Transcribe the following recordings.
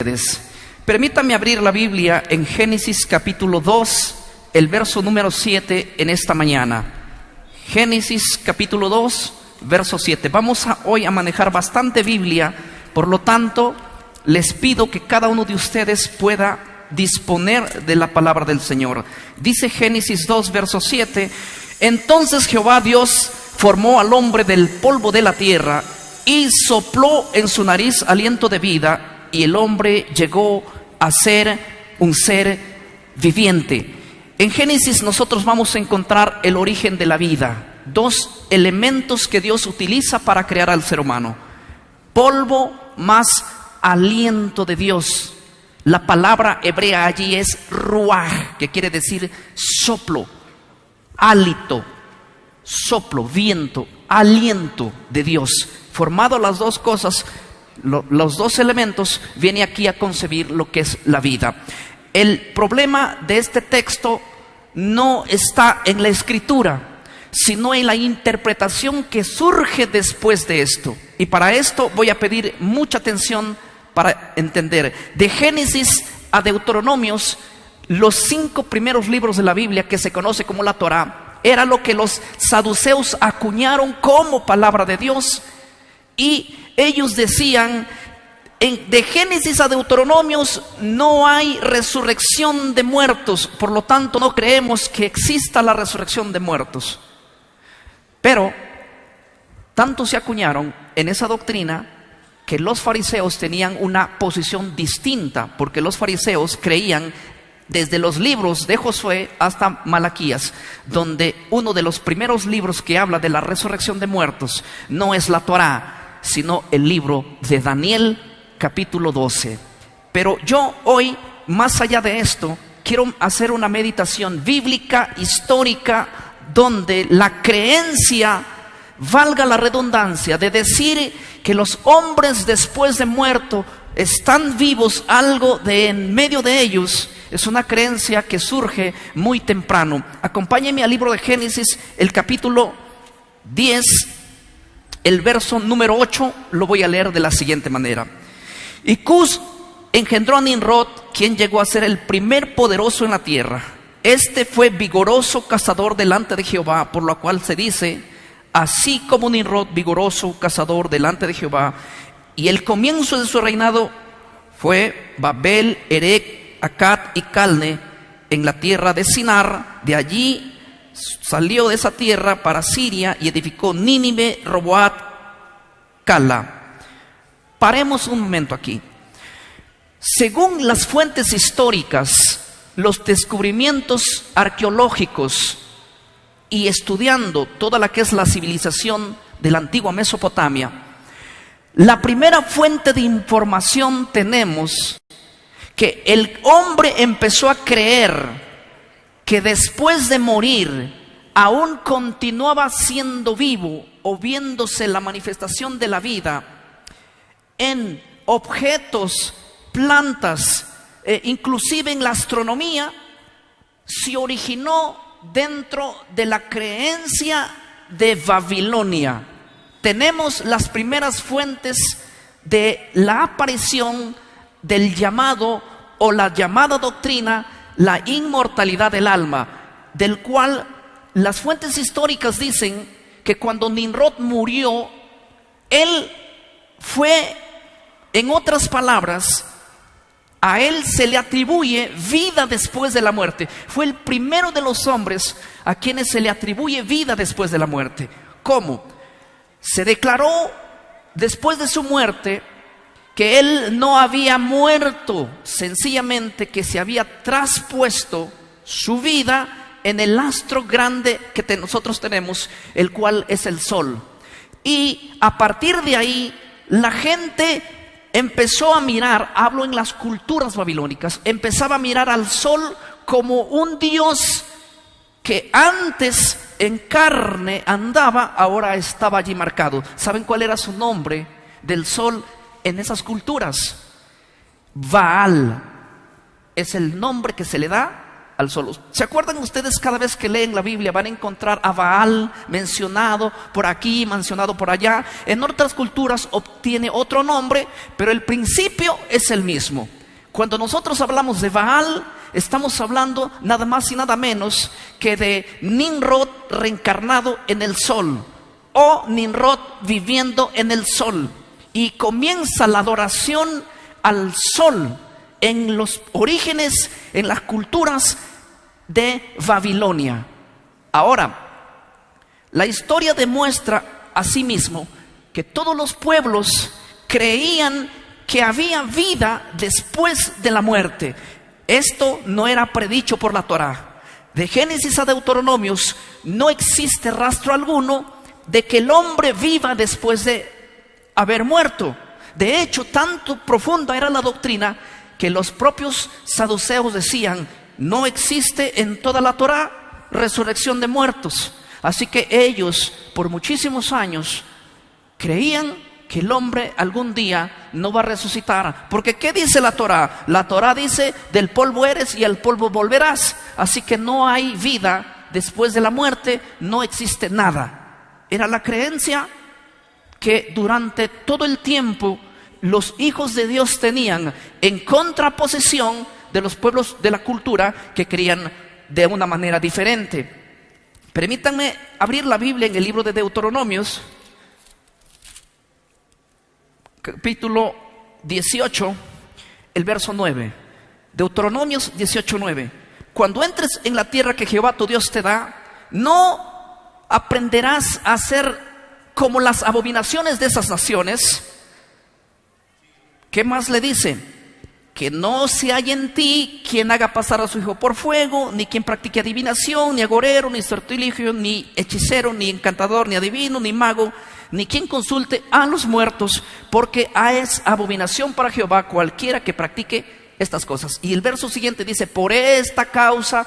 ustedes. Permítanme abrir la Biblia en Génesis capítulo 2, el verso número 7 en esta mañana. Génesis capítulo 2, verso 7. Vamos hoy a manejar bastante Biblia, por lo tanto, les pido que cada uno de ustedes pueda disponer de la palabra del Señor. Dice Génesis 2, verso 7: Entonces Jehová Dios formó al hombre del polvo de la tierra y sopló en su nariz aliento de vida, y el hombre llegó a ser un ser viviente. En Génesis nosotros vamos a encontrar el origen de la vida, dos elementos que Dios utiliza para crear al ser humano: polvo más aliento de Dios. La palabra hebrea allí es ruaj, que quiere decir soplo, hálito, soplo, viento, aliento de Dios. Formado las dos cosas, los dos elementos, viene aquí a concebir lo que es la vida. El problema de este texto no está en la escritura, sino en la interpretación que surge después de esto. Y para esto voy a pedir mucha atención para entender. De Génesis a Deuteronomios, los 5 primeros libros de la Biblia, que se conoce como la Torá, era lo que los saduceos acuñaron como palabra de Dios. Y ellos decían, de Génesis a Deuteronomios no hay resurrección de muertos, por lo tanto no creemos que exista la resurrección de muertos. Pero tanto se acuñaron en esa doctrina que los fariseos tenían una posición distinta, porque los fariseos creían, desde los libros de Josué hasta Malaquías, donde uno de los primeros libros que habla de la resurrección de muertos no es la Torá, sino el libro de Daniel, capítulo 12. Pero yo hoy, más allá de esto, quiero hacer una meditación bíblica, histórica, donde la creencia, valga la redundancia, de decir que los hombres después de muerto están vivos, algo de en medio de ellos, es una creencia que surge muy temprano. Acompáñenme al libro de Génesis, el capítulo 10, el verso número 8, lo voy a leer de la siguiente manera. Y Cus engendró a Nimrod, quien llegó a ser el primer poderoso en la tierra. Este fue vigoroso cazador delante de Jehová, por lo cual se dice, así como Nimrod, vigoroso cazador delante de Jehová. Y el comienzo de su reinado fue Babel, Erec, Accad y Calne, en la tierra de Sinar. De allí salió de esa tierra para Siria y edificó Nínive, Roboat, Cala. Paremos un momento aquí. Según las fuentes históricas, los descubrimientos arqueológicos y estudiando toda la que es la civilización de la antigua Mesopotamia, la primera fuente de información tenemos que el hombre empezó a creer que después de morir aún continuaba siendo vivo o viéndose la manifestación de la vida en objetos, plantas, inclusive en la astronomía. Se originó dentro de la creencia de Babilonia. Tenemos las primeras fuentes de la aparición del llamado o la llamada doctrina, la inmortalidad del alma, del cual las fuentes históricas dicen que cuando Nimrod murió, él fue, en otras palabras, a él se le atribuye vida después de la muerte. Fue el primero de los hombres a quienes se le atribuye vida después de la muerte. ¿Cómo? Se declaró después de su muerte que él no había muerto, sencillamente que se había traspuesto su vida en el astro grande que nosotros tenemos, el cual es el sol. Y a partir de ahí, la gente empezó a mirar, hablo en las culturas babilónicas, empezaba a mirar al sol como un dios que antes en carne andaba, ahora estaba allí marcado. ¿Saben cuál era su nombre del sol en esas culturas? Baal es el nombre que se le da al sol. ¿Se acuerdan ustedes? Cada vez que leen la Biblia van a encontrar a Baal mencionado por aquí, mencionado por allá. En otras culturas obtiene otro nombre, pero el principio es el mismo. Cuando nosotros hablamos de Baal, estamos hablando nada más y nada menos que de Nimrod reencarnado en el sol, o Nimrod viviendo en el sol. Y comienza la adoración al sol en los orígenes, en las culturas de Babilonia. Ahora, la historia demuestra asimismo que todos los pueblos creían que había vida después de la muerte. Esto no era predicho por la Torá. De Génesis a Deuteronomios no existe rastro alguno de que el hombre viva después de haber muerto. De hecho, tanto profunda era la doctrina que los propios saduceos decían: no existe en toda la Torá resurrección de muertos. Así que ellos por muchísimos años creían que el hombre algún día no va a resucitar. Porque ¿qué dice la Torá? La Torá dice: del polvo eres y al polvo volverás. Así que no hay vida después de la muerte, no existe nada. Era la creencia que durante todo el tiempo los hijos de Dios tenían, en contraposición de los pueblos de la cultura que creían de una manera diferente. Permítanme abrir la Biblia en el libro de Deuteronomios, capítulo 18, el verso 9. Deuteronomios 18:9. Cuando entres en la tierra que Jehová tu Dios te da, no aprenderás a hacer como las abominaciones de esas naciones. ¿Qué más le dice? Que no se haya en ti quien haga pasar a su hijo por fuego, ni quien practique adivinación, ni agorero, ni sortilegio, ni hechicero, ni encantador, ni adivino, ni mago, ni quien consulte a los muertos, porque es abominación para Jehová cualquiera que practique estas cosas. Y el verso siguiente dice: por esta causa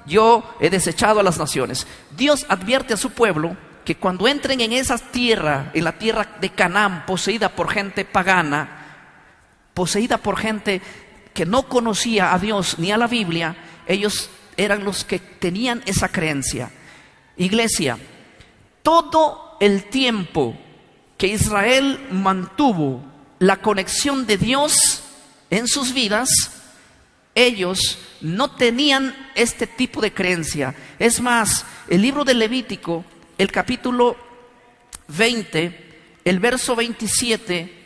yo he desechado a las naciones. Dios advierte a su pueblo que cuando entren en esa tierra, en la tierra de Canaán, poseída por gente pagana, poseída por gente que no conocía a Dios ni a la Biblia, ellos eran los que tenían esa creencia. Iglesia, todo el tiempo que Israel mantuvo la conexión de Dios en sus vidas, ellos no tenían este tipo de creencia. Es más, el libro de Levítico, el capítulo 20, el verso 27,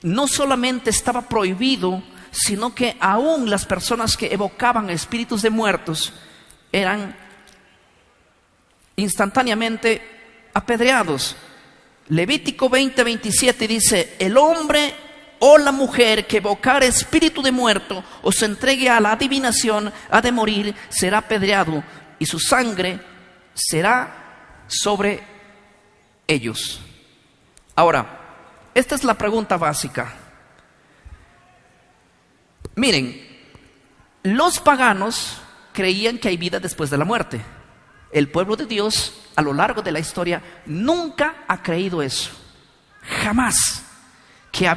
no solamente estaba prohibido, sino que aún las personas que evocaban espíritus de muertos eran instantáneamente apedreados. Levítico 20:27 dice: el hombre o la mujer que evocar espíritu de muerto o se entregue a la adivinación ha de morir, será apedreado, y su sangre será sobre ellos. Ahora, esta es la pregunta básica. Miren, los paganos creían que hay vida después de la muerte. El pueblo de Dios a lo largo de la historia nunca ha creído eso. Jamás. Que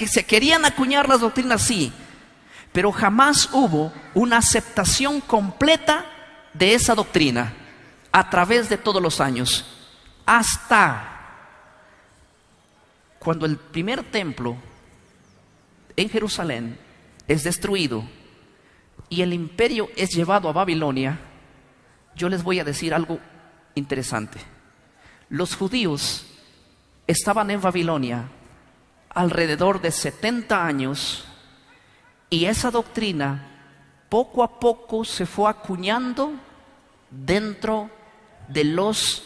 se querían acuñar las doctrinas, sí, pero jamás hubo una aceptación completa de esa doctrina a través de todos los años, hasta cuando el primer templo en Jerusalén es destruido y el imperio es llevado a Babilonia. Yo les voy a decir algo interesante. Los judíos estaban en Babilonia alrededor de 70 años y esa doctrina poco a poco se fue acuñando dentro de los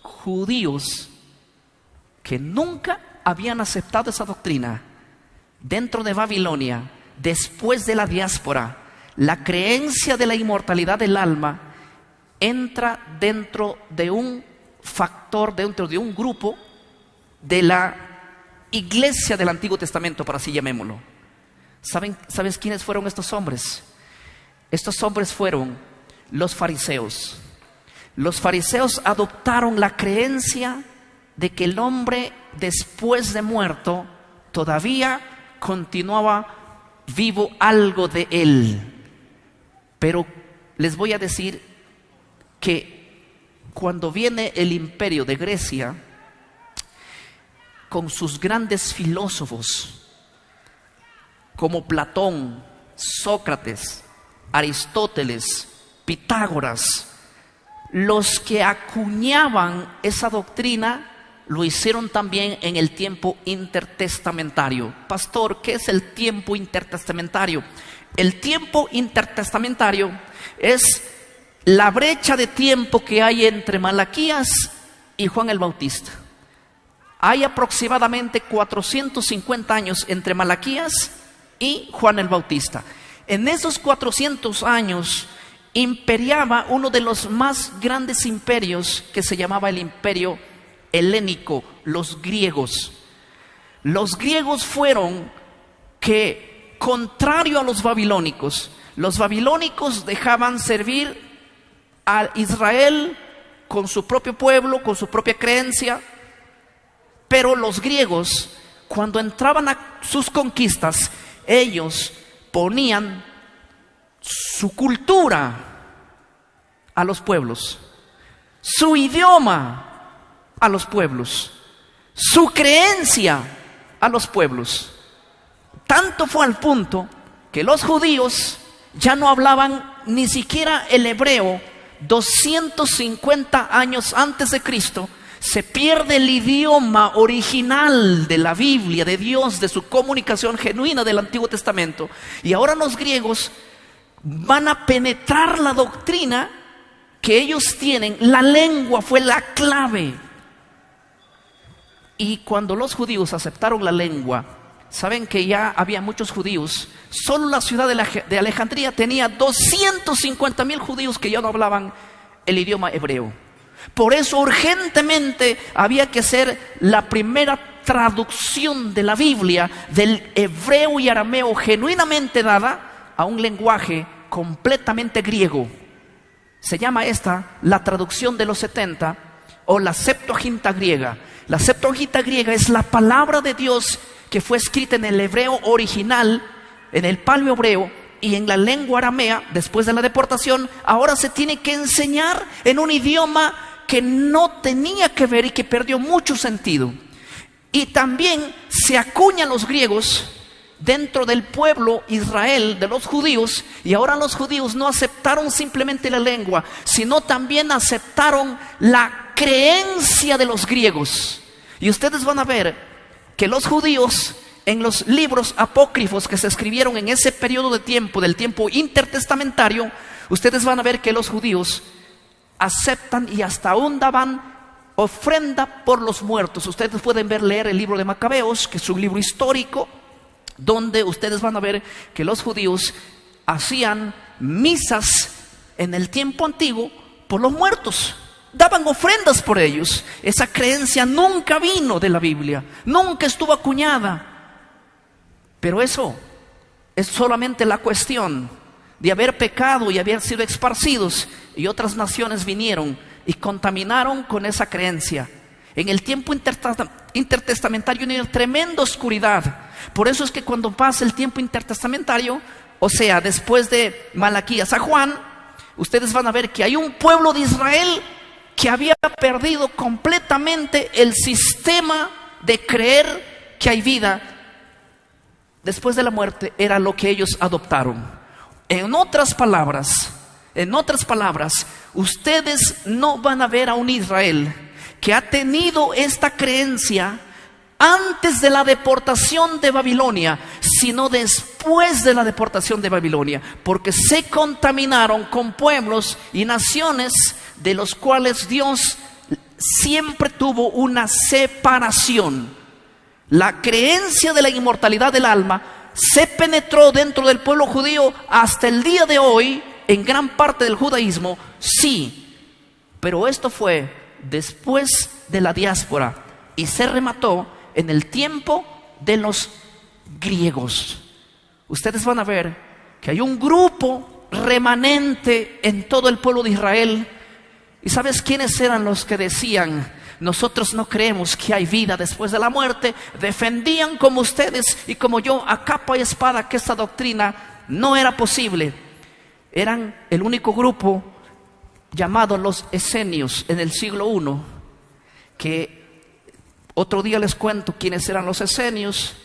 judíos que nunca habían aceptado esa doctrina. Dentro de Babilonia, después de la diáspora, la creencia de la inmortalidad del alma entra dentro de un factor, dentro de un grupo de la iglesia del Antiguo Testamento, por así llamémoslo. ¿Sabes quiénes fueron estos hombres? Estos hombres fueron los fariseos. Los fariseos adoptaron la creencia de que el hombre después de muerto todavía continuaba vivo algo de él. Pero les voy a decir que cuando viene el imperio de Grecia con sus grandes filósofos, como Platón, Sócrates, Aristóteles, Pitágoras, los que acuñaban esa doctrina lo hicieron también en el tiempo intertestamentario. Pastor, ¿qué es el tiempo intertestamentario? El tiempo intertestamentario es la brecha de tiempo que hay entre Malaquías y Juan el Bautista. Hay aproximadamente 450 años entre Malaquías y Juan el Bautista. En esos 400 años imperiaba uno de los más grandes imperios, que se llamaba el imperio helénico, los griegos. Los griegos fueron que, contrario a los babilónicos dejaban servir a Israel con su propio pueblo, con su propia creencia. Pero los griegos, cuando entraban a sus conquistas, ellos ponían su cultura a los pueblos, su idioma a los pueblos, su creencia a los pueblos. Tanto fue al punto que los judíos ya no hablaban ni siquiera el hebreo. 250 años antes de Cristo se pierde el idioma original de la Biblia, de Dios, de su comunicación genuina del Antiguo Testamento. Y ahora los griegos van a penetrar la doctrina que ellos tienen. La lengua fue la clave. Y cuando los judíos aceptaron la lengua, saben que ya había muchos judíos. Solo la ciudad de Alejandría tenía 250,000 judíos que ya no hablaban el idioma hebreo. Por eso urgentemente había que hacer la primera traducción de la Biblia del hebreo y arameo genuinamente dada a un lenguaje completamente griego. Se llama esta la traducción de los 70 o la Septuaginta griega. La Septuaginta griega es la palabra de Dios que fue escrita en el hebreo original, en el paleo-hebreo y en la lengua aramea. Después de la deportación, ahora se tiene que enseñar en un idioma que no tenía que ver y que perdió mucho sentido. Y también se acuñan los griegos dentro del pueblo Israel, de los judíos, y ahora los judíos no aceptaron simplemente la lengua, sino también aceptaron la creencia de los griegos. Y ustedes van a ver que los judíos, en los libros apócrifos que se escribieron en ese periodo de tiempo, del tiempo intertestamentario, ustedes van a ver que los judíos aceptan y hasta aún daban ofrenda por los muertos. Ustedes pueden leer el libro de Macabeos, que es un libro histórico, donde ustedes van a ver que los judíos hacían misas en el tiempo antiguo por los muertos. Daban ofrendas por ellos. Esa creencia nunca vino de la Biblia, nunca estuvo acuñada. Pero eso es solamente la cuestión de haber pecado y haber sido esparcidos, y otras naciones vinieron y contaminaron con esa creencia. En el tiempo intertestamentario hay una tremenda oscuridad. Por eso es que cuando pasa el tiempo intertestamentario, o sea, después de Malaquías a Juan, ustedes van a ver que hay un pueblo de Israel que había perdido completamente el sistema de creer que hay vida después de la muerte. Era lo que ellos adoptaron. En otras palabras, ustedes no van a ver a un Israel que ha tenido esta creencia antes de la deportación de Babilonia, sino después de la deportación de Babilonia, porque se contaminaron con pueblos y naciones de los cuales Dios siempre tuvo una separación. La creencia de la inmortalidad del alma se penetró dentro del pueblo judío hasta el día de hoy, en gran parte del judaísmo, sí, pero esto fue después de la diáspora y se remató en el tiempo de los griegos. Ustedes van a ver que hay un grupo remanente en todo el pueblo de Israel. ¿Y sabes quiénes eran los que decían: nosotros no creemos que hay vida después de la muerte? Defendían como ustedes y como yo a capa y espada que esta doctrina no era posible. Eran el único grupo llamado los esenios en el siglo I, que otro día les cuento quiénes eran los esenios,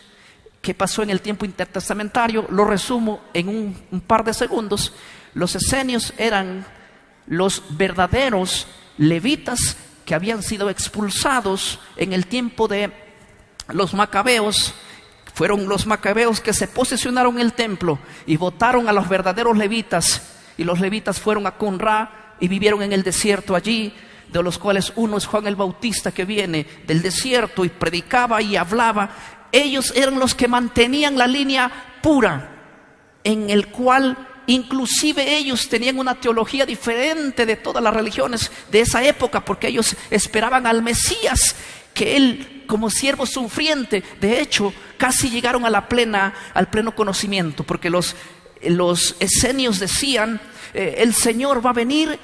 que pasó en el tiempo intertestamentario, lo resumo en un par de segundos. Los esenios eran los verdaderos levitas que habían sido expulsados en el tiempo de los macabeos. Fueron los macabeos que se posesionaron en el templo y votaron a los verdaderos levitas, y los levitas fueron a Qumrá y vivieron en el desierto allí, de los cuales uno es Juan el Bautista, que viene del desierto y predicaba y hablaba. Ellos eran los que mantenían la línea pura, en el cual inclusive ellos tenían una teología diferente de todas las religiones de esa época, porque ellos esperaban al Mesías, que él, como siervo sufriente, de hecho casi llegaron al pleno conocimiento, porque los esenios decían, el Señor va a venir,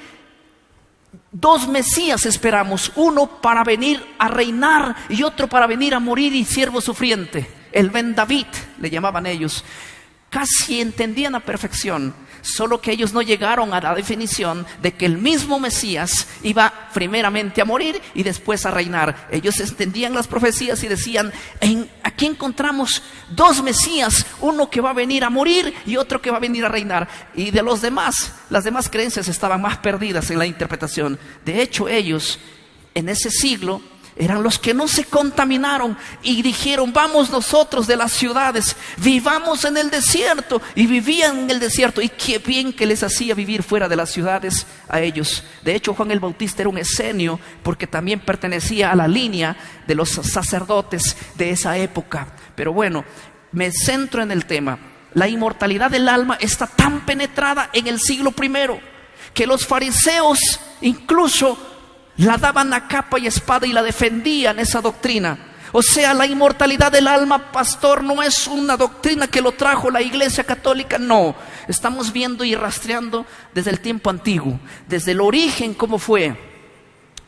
dos Mesías esperamos, uno para venir a reinar y otro para venir a morir y siervo sufriente. El Ben David le llamaban ellos. Casi entendían a perfección, solo que ellos no llegaron a la definición de que el mismo Mesías iba primeramente a morir y después a reinar. Ellos entendían las profecías y decían, aquí encontramos dos Mesías, uno que va a venir a morir y otro que va a venir a reinar. Y de los demás, las demás creencias estaban más perdidas en la interpretación. De hecho, ellos en ese siglo eran los que no se contaminaron y dijeron, vamos nosotros de las ciudades, vivamos en el desierto, y vivían en el desierto, y qué bien que les hacía vivir fuera de las ciudades a ellos. De hecho, Juan el Bautista era un esenio, porque también pertenecía a la línea de los sacerdotes de esa época. Pero bueno, me centro en el tema. La inmortalidad del alma está tan penetrada en el siglo I que los fariseos incluso la daban a capa y espada y la defendían, esa doctrina. O sea, la inmortalidad del alma, pastor, no es una doctrina que lo trajo la Iglesia Católica, no. Estamos viendo y rastreando desde el tiempo antiguo, desde el origen cómo fue.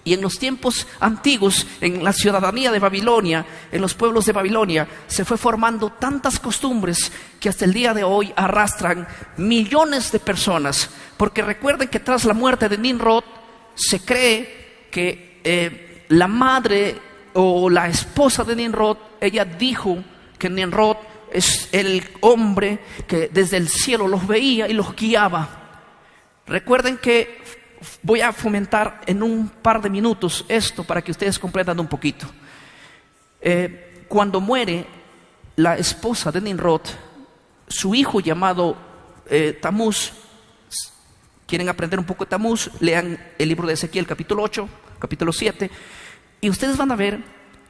Y en los tiempos antiguos, en la ciudadanía de Babilonia, en los pueblos de Babilonia, se fue formando tantas costumbres que hasta el día de hoy arrastran millones de personas. Porque recuerden que tras la muerte de Nimrod, se cree que la madre o la esposa de Nimrod, ella dijo que Nimrod es el hombre que desde el cielo los veía y los guiaba. Recuerden que voy a fomentar en un par de minutos esto para que ustedes comprendan un poquito. Cuando muere la esposa de Nimrod, su hijo llamado Tamuz. ¿Quieren aprender un poco de Tamuz? Lean el libro de Ezequiel, capítulo 8, capítulo 7. Y ustedes van a ver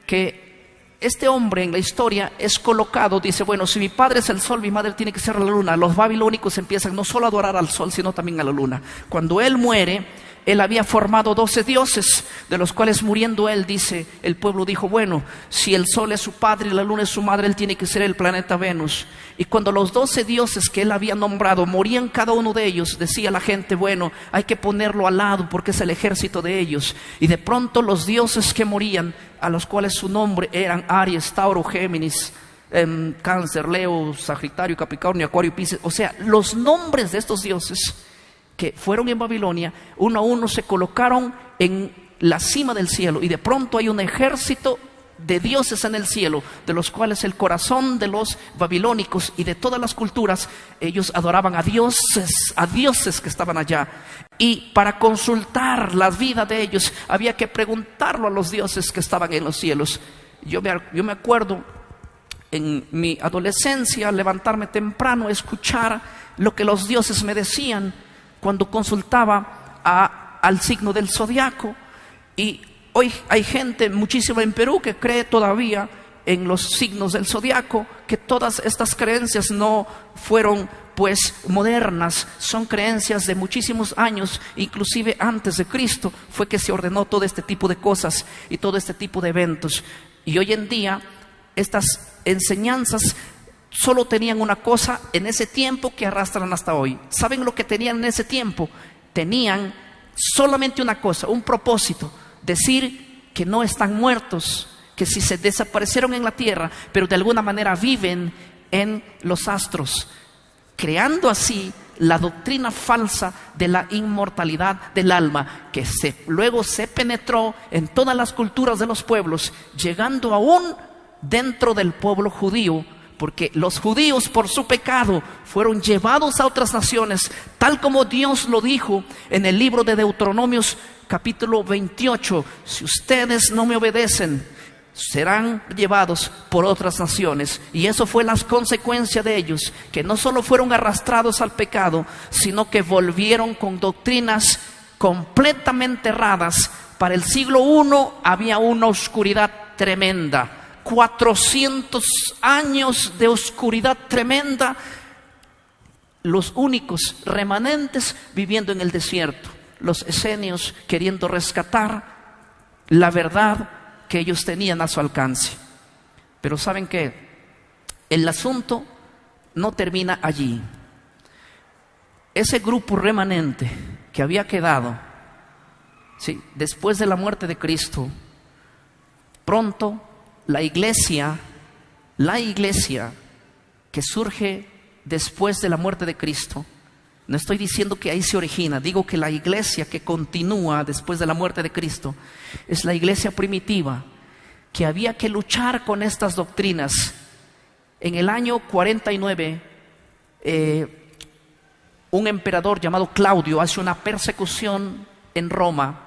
que este hombre en la historia es colocado, dice, bueno, si mi padre es el sol, mi madre tiene que ser la luna. Los babilónicos empiezan no solo a adorar al sol, sino también a la luna. Cuando él muere, él había formado 12 dioses, de los cuales muriendo él, dice, el pueblo dijo, bueno, si el sol es su padre y la luna es su madre, él tiene que ser el planeta Venus. Y cuando los 12 dioses que él había nombrado morían cada uno de ellos, decía la gente, bueno, hay que ponerlo al lado porque es el ejército de ellos. Y de pronto los dioses que morían, a los cuales su nombre eran Aries, Tauro, Géminis, Cáncer, Leo, Sagitario, Capricornio, Acuario, Piscis, o sea, los nombres de estos dioses que fueron en Babilonia, uno a uno se colocaron en la cima del cielo, y de pronto hay un ejército de dioses en el cielo, de los cuales el corazón de los babilónicos y de todas las culturas, ellos adoraban a dioses que estaban allá. Y para consultar la vida de ellos había que preguntarlo a los dioses que estaban en los cielos. Yo me acuerdo en mi adolescencia levantarme temprano, escuchar lo que los dioses me decían cuando consultaba al signo del zodiaco. Y hoy hay gente muchísima en Perú que cree todavía en los signos del zodiaco, que todas estas creencias no fueron pues modernas, son creencias de muchísimos años, inclusive antes de Cristo fue que se ordenó todo este tipo de cosas y todo este tipo de eventos. Y hoy en día estas enseñanzas solo tenían una cosa en ese tiempo que arrastran hasta hoy. ¿Saben lo que tenían en ese tiempo? Tenían solamente una cosa, un propósito: decir que no están muertos, que si se desaparecieron en la tierra, pero de alguna manera viven en los astros, creando así la doctrina falsa de la inmortalidad del alma, que luego se penetró en todas las culturas de los pueblos, llegando aún dentro del pueblo judío, porque los judíos por su pecado fueron llevados a otras naciones, tal como Dios lo dijo en el libro de Deuteronomios capítulo 28. Si ustedes no me obedecen, serán llevados por otras naciones. Y eso fue las consecuencias de ellos, que no solo fueron arrastrados al pecado, sino que volvieron con doctrinas completamente erradas. Para el siglo I había una oscuridad tremenda, 400 años de oscuridad tremenda, los únicos remanentes viviendo en el desierto, los esenios queriendo rescatar la verdad que ellos tenían a su alcance. Pero ¿saben qué? El asunto no termina allí. Ese grupo remanente que había quedado, sí, después de la muerte de Cristo, pronto la iglesia que surge después de la muerte de Cristo, no estoy diciendo que ahí se origina, digo que la iglesia que continúa después de la muerte de Cristo es la iglesia primitiva, que había que luchar con estas doctrinas. En el año 49, un emperador llamado Claudio hace una persecución en Roma.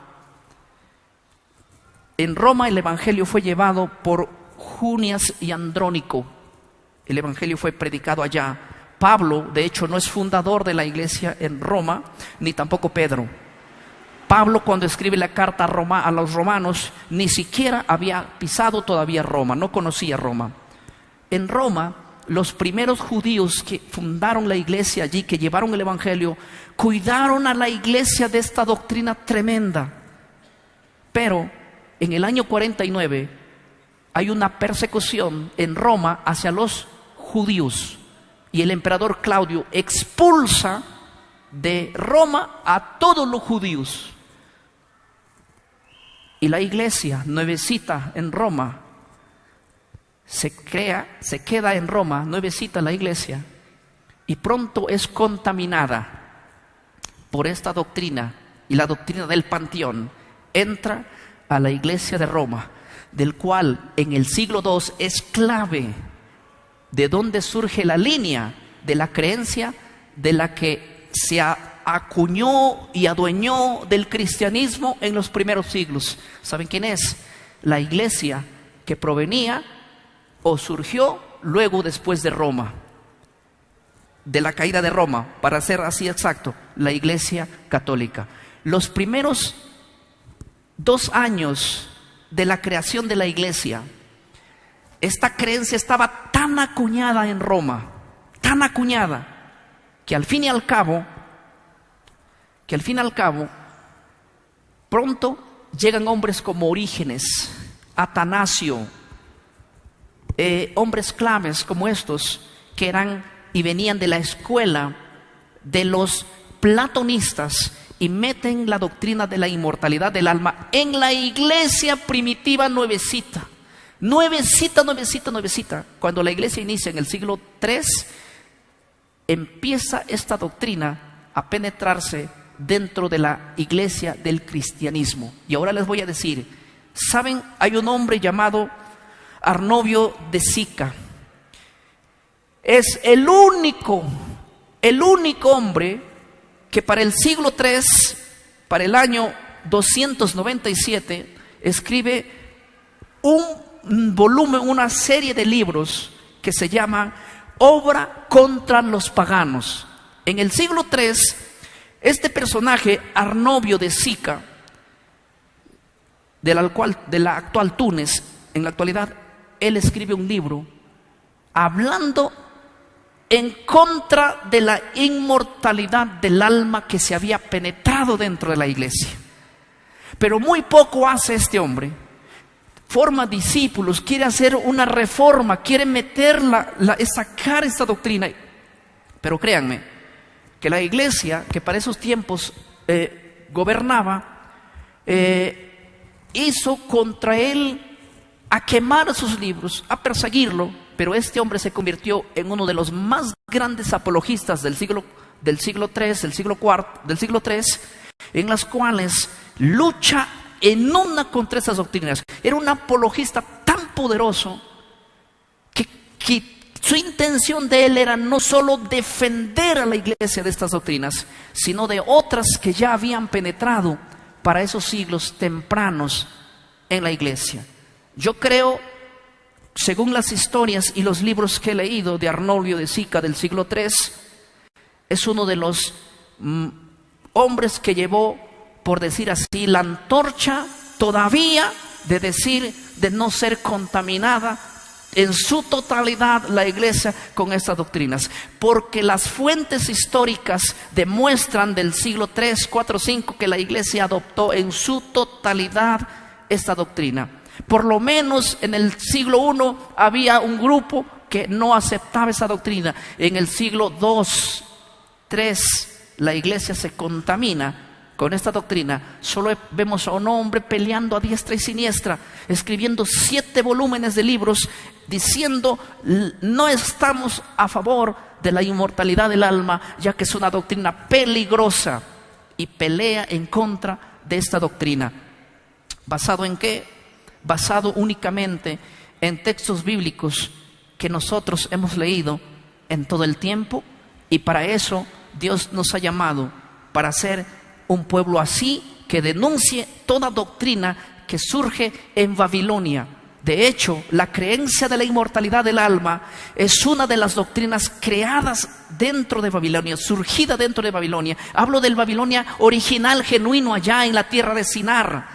En Roma el evangelio fue llevado por Junias y Andrónico. El evangelio fue predicado allá. Pablo, de hecho, no es fundador de la iglesia en Roma, ni tampoco Pedro. Pablo, cuando escribe la carta a los romanos, ni siquiera había pisado todavía Roma, no conocía Roma. En Roma, los primeros judíos que fundaron la iglesia allí, que llevaron el evangelio, cuidaron a la iglesia de esta doctrina tremenda. Pero en el año 49 hay una persecución en Roma hacia los judíos, y el emperador Claudio expulsa de Roma a todos los judíos. Y la iglesia nuevecita en Roma se queda en Roma, nuevecita la iglesia, y pronto es contaminada por esta doctrina, y la doctrina del panteón entra a la iglesia de Roma, del cual en el siglo II es clave de dónde surge la línea de la creencia de la que se acuñó y adueñó del cristianismo en los primeros siglos. ¿Saben quién es? La iglesia que provenía o surgió luego después de Roma, de la caída de Roma, para ser así exacto, la iglesia católica. Los primeros 2 años de la creación de la iglesia, esta creencia estaba tan acuñada en Roma, tan acuñada, que al fin y al cabo, pronto llegan hombres como Orígenes, Atanasio, hombres claves como estos, que eran y venían de la escuela de los platonistas, y meten la doctrina de la inmortalidad del alma en la iglesia primitiva nuevecita. Cuando la iglesia inicia en el siglo III, empieza esta doctrina a penetrarse dentro de la iglesia del cristianismo. Y ahora les voy a decir, ¿saben? Hay un hombre llamado Arnovio de Sica. Es el único hombre que para el siglo III, para el año 297, escribe un volumen, una serie de libros que se llama Obra contra los paganos. En el siglo III, este personaje, Arnovio de Sica, de la actual Túnez, en la actualidad, él escribe un libro hablando en contra de la inmortalidad del alma que se había penetrado dentro de la iglesia. Pero muy poco hace este hombre. Forma discípulos, quiere hacer una reforma, quiere sacar esta doctrina. Pero créanme, que la iglesia, que para esos tiempos gobernaba, hizo contra él a quemar sus libros, a perseguirlo. Pero este hombre se convirtió en uno de los más grandes apologistas del siglo III, en las cuales lucha en una contra esas doctrinas. Era un apologista tan poderoso que Su intención de él era no solo defender a la iglesia de estas doctrinas, sino de otras que ya habían penetrado para esos siglos tempranos en la iglesia. Yo creo, según las historias y los libros que he leído de Arnoldo de Sica del siglo III, es uno de los hombres que llevó, por decir así, la antorcha todavía de decir, de no ser contaminada en su totalidad la iglesia con estas doctrinas, porque las fuentes históricas demuestran del siglo 3, 4, 5 que la iglesia adoptó en su totalidad esta doctrina. Por lo menos en el siglo I había un grupo que no aceptaba esa doctrina. En el siglo 2, 3 la iglesia se contamina con esta doctrina. Solo vemos a un hombre peleando a diestra y siniestra, escribiendo 7 volúmenes de libros diciendo: no estamos a favor de la inmortalidad del alma, ya que es una doctrina peligrosa, y pelea en contra de esta doctrina. ¿Basado en qué? Basado únicamente en textos bíblicos que nosotros hemos leído en todo el tiempo, y para eso Dios nos ha llamado, para ser un pueblo así, que denuncie toda doctrina que surge en Babilonia. De hecho, la creencia de la inmortalidad del alma es una de las doctrinas creadas dentro de Babilonia, surgida dentro de Babilonia. Hablo del Babilonia original, genuino, allá en la tierra de Sinar.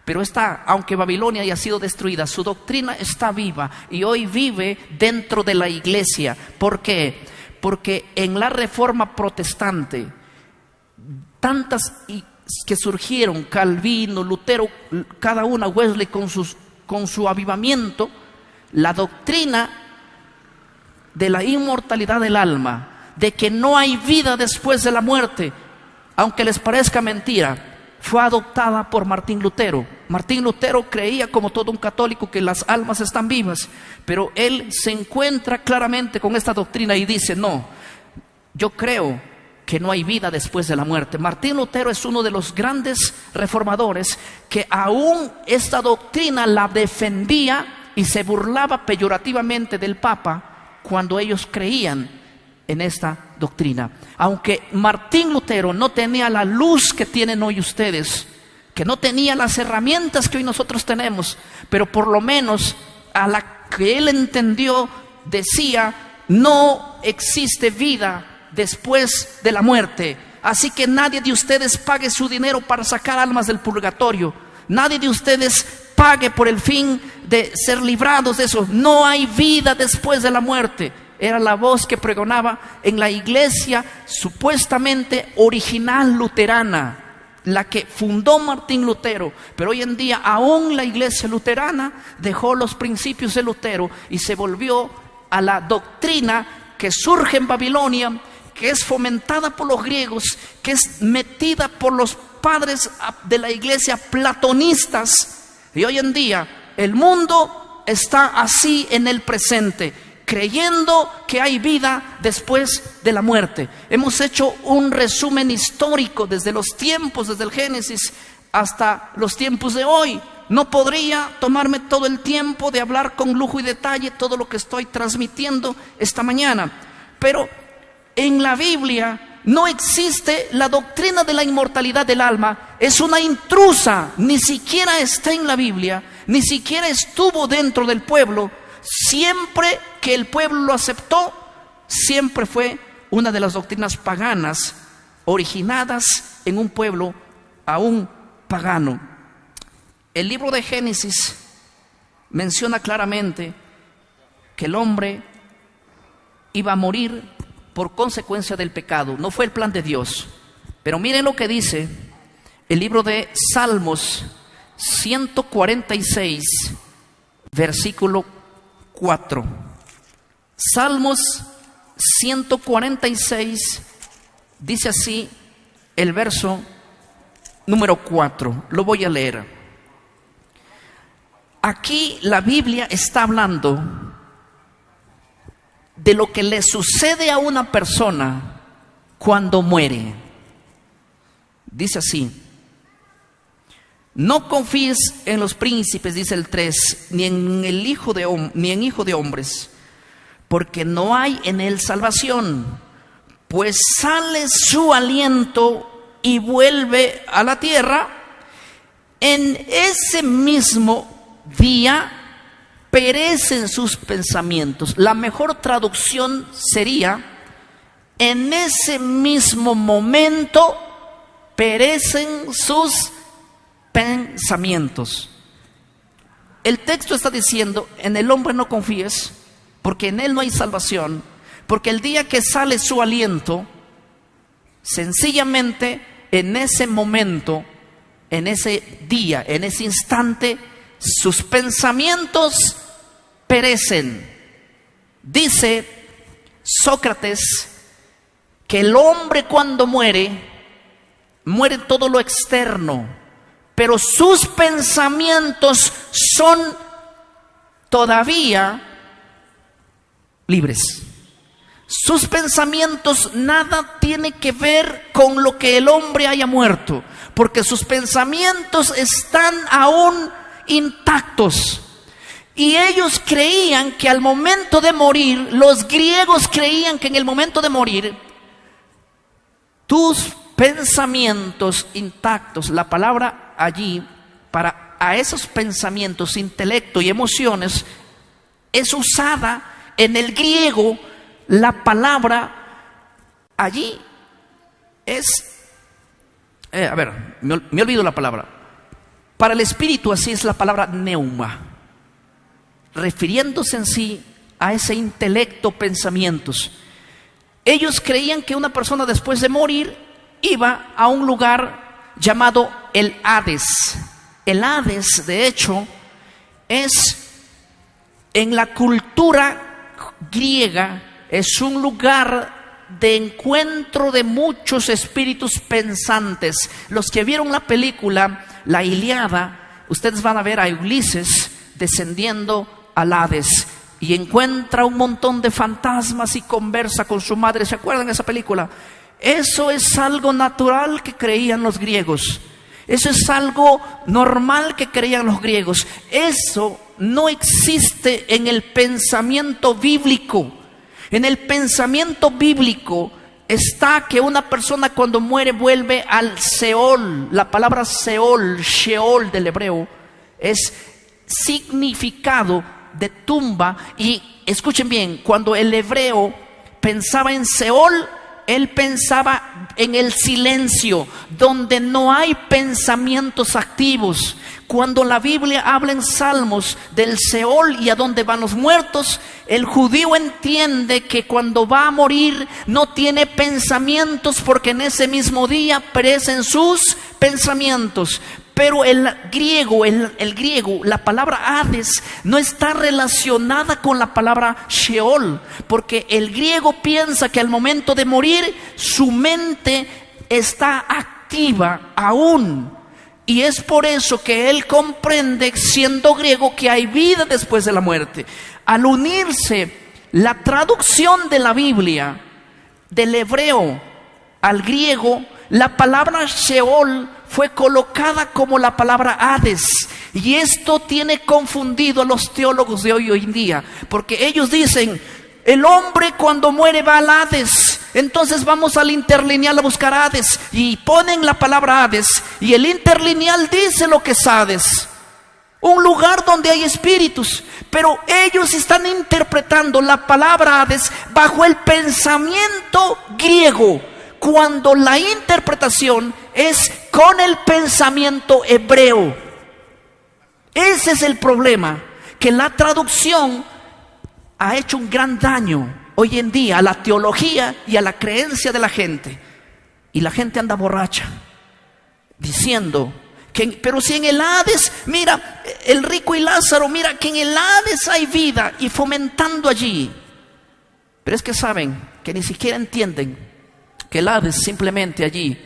Pero aunque Babilonia haya sido destruida, su doctrina está viva y hoy vive dentro de la iglesia. ¿Por qué? Porque en la Reforma Protestante, tantas que surgieron, Calvino, Lutero, cada una, Wesley con su avivamiento, la doctrina de la inmortalidad del alma, de que no hay vida después de la muerte, aunque les parezca mentira, fue adoptada por Martín Lutero. Martín Lutero creía, como todo un católico, que las almas están vivas, pero él se encuentra claramente con esta doctrina y dice: no, yo creo que no hay vida después de la muerte. Martín Lutero es uno de los grandes reformadores que aún esta doctrina la defendía y se burlaba peyorativamente del Papa cuando ellos creían en esta doctrina. Aunque Martín Lutero no tenía la luz que tienen hoy ustedes, que no tenía las herramientas que hoy nosotros tenemos, pero por lo menos a la que él entendió, decía: no existe vida después de la muerte, así que nadie de ustedes pague su dinero para sacar almas del purgatorio, nadie de ustedes pague por el fin de ser librados de eso. No hay vida después de la muerte. Era la voz que pregonaba en la iglesia supuestamente original luterana, la que fundó Martín Lutero. Pero hoy en día aún la iglesia luterana dejó los principios de Lutero y se volvió a la doctrina que surge en Babilonia, que es fomentada por los griegos, que es metida por los padres de la iglesia platonistas. Y hoy en día el mundo está así en el presente, creyendo que hay vida después de la muerte. Hemos hecho un resumen histórico desde los tiempos, desde el Génesis hasta los tiempos de hoy. No podría tomarme todo el tiempo de hablar con lujo y detalle todo lo que estoy transmitiendo esta mañana, pero en la Biblia no existe la doctrina de la inmortalidad del alma. Es una intrusa, ni siquiera está en la Biblia, ni siquiera estuvo dentro del pueblo. Siempre que el pueblo lo aceptó, siempre fue una de las doctrinas paganas originadas en un pueblo aún pagano. El libro de Génesis menciona claramente que el hombre iba a morir por consecuencia del pecado. No fue el plan de Dios. Pero miren lo que dice el libro de Salmos 146, versículo 4. Salmos 146 dice así el verso número 4. Lo voy a leer. Aquí la Biblia está hablando de lo que le sucede a una persona cuando muere. Dice así: no confíes en los príncipes, dice el 3, ni en hijo de hombres, porque no hay en él salvación, pues sale su aliento y vuelve a la tierra. En ese mismo día perecen sus pensamientos. La mejor traducción sería: en ese mismo momento perecen sus pensamientos. El texto está diciendo: en el hombre no confíes, porque en él no hay salvación, porque el día que sale su aliento, sencillamente en ese momento, en ese día, en ese instante, sus pensamientos perecen. Dice Sócrates que el hombre cuando muere todo lo externo, pero sus pensamientos son todavía libres. Sus pensamientos nada tiene que ver con lo que el hombre haya muerto, porque sus pensamientos están aún intactos. Y ellos creían que al momento de morir, los griegos creían que en el momento de morir, tus pensamientos intactos, la palabra allí para a esos pensamientos, intelecto y emociones, es usada en el griego. La palabra allí es, me olvido la palabra. Para el espíritu así es la palabra neuma, refiriéndose en sí a ese intelecto, pensamientos. Ellos creían que una persona después de morir iba a un lugar llamado el Hades. El Hades, de hecho, es en la cultura griega, es un lugar de encuentro de muchos espíritus pensantes. Los que vieron la película La Ilíada, ustedes van a ver a Ulises descendiendo al Hades y encuentra un montón de fantasmas y conversa con su madre. ¿Se acuerdan de esa película? Eso es algo natural que creían los griegos. Eso es algo normal que creían los griegos. Eso no existe en el pensamiento bíblico. En el pensamiento bíblico está que una persona cuando muere vuelve al Seol. La palabra Seol, Sheol del hebreo, es significado de tumba. Y escuchen bien, cuando el hebreo pensaba en Seol, él pensaba en el silencio, donde no hay pensamientos activos. Cuando la Biblia habla en Salmos del Seol y a dónde van los muertos, el judío entiende que cuando va a morir no tiene pensamientos, porque en ese mismo día perecen sus pensamientos. Pero el griego, la palabra Hades no está relacionada con la palabra Sheol, porque el griego piensa que al momento de morir su mente está activa aún. Y es por eso que él comprende, siendo griego, que hay vida después de la muerte. Al unirse la traducción de la Biblia del hebreo al griego, la palabra Sheol fue colocada como la palabra Hades. Y esto tiene confundido a los teólogos de hoy en día, porque ellos dicen: el hombre cuando muere va al Hades, entonces vamos al interlineal a buscar Hades, y ponen la palabra Hades, y el interlineal dice lo que es Hades, un lugar donde hay espíritus. Pero ellos están interpretando la palabra Hades bajo el pensamiento griego, cuando la interpretación es con el pensamiento hebreo. Ese es el problema, que la traducción ha hecho un gran daño hoy en día a la teología y a la creencia de la gente. Y la gente anda borracha diciendo que, pero si en el Hades, mira, el rico y Lázaro, mira que en el Hades hay vida, y fomentando allí. Pero es que saben que ni siquiera entienden que el Hades simplemente allí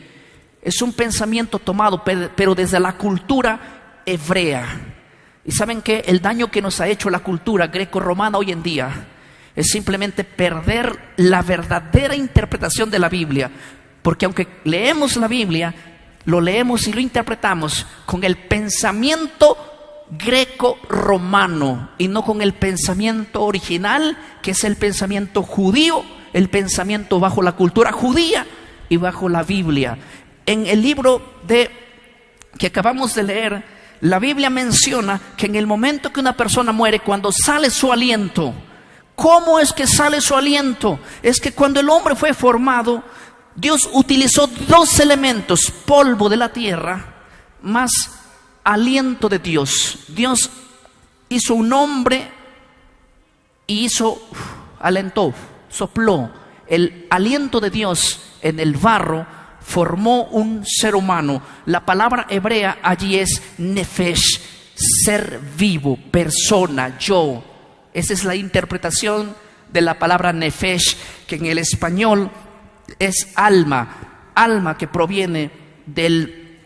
es un pensamiento tomado, pero desde la cultura hebrea. Y saben que el daño que nos ha hecho la cultura greco-romana hoy en día es simplemente perder la verdadera interpretación de la Biblia. Porque aunque leemos la Biblia, lo leemos y lo interpretamos con el pensamiento greco-romano y no con el pensamiento original, que es el pensamiento judío, el pensamiento bajo la cultura judía y bajo la Biblia. En el libro que acabamos de leer, la Biblia menciona que en el momento que una persona muere, cuando sale su aliento, ¿cómo es que sale su aliento? Es que cuando el hombre fue formado, Dios utilizó dos elementos: polvo de la tierra más aliento de Dios. Dios hizo un hombre y alentó, sopló el aliento de Dios en el barro, formó un ser humano. La palabra hebrea allí es nefesh, ser vivo, persona, yo. Esa es la interpretación de la palabra nefesh, que en el español es alma, alma que proviene del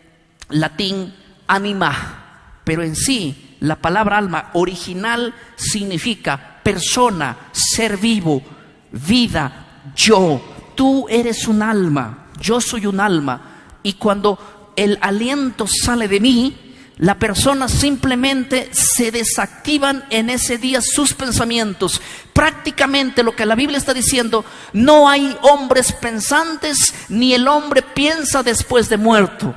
latín anima, pero en sí la palabra alma original significa persona, ser vivo, vida, yo. Tú eres un alma, yo soy un alma, y cuando el aliento sale de mí, la persona simplemente se desactivan en ese día sus pensamientos. Prácticamente lo que la Biblia está diciendo: no hay hombres pensantes, ni el hombre piensa después de muerto.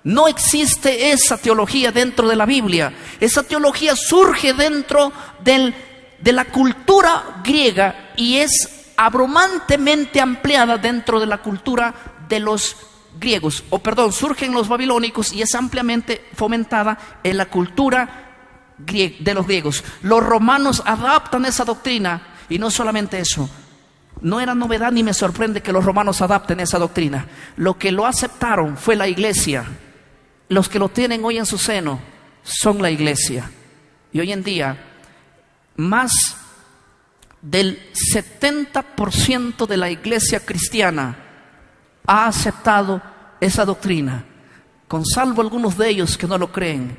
No existe esa teología dentro de la Biblia. Esa teología surge dentro de la cultura griega y es abrumantemente ampliada dentro de la cultura de los griegos, surge en los babilónicos y es ampliamente fomentada en la cultura de los griegos. Los romanos adaptan esa doctrina, y no solamente eso, no era novedad ni me sorprende que los romanos adapten esa doctrina. Lo que lo aceptaron fue la iglesia. Los que lo tienen hoy en su seno son la iglesia. Y hoy en día, más del 70% de la iglesia cristiana ha aceptado esa doctrina, con salvo algunos de ellos que no lo creen,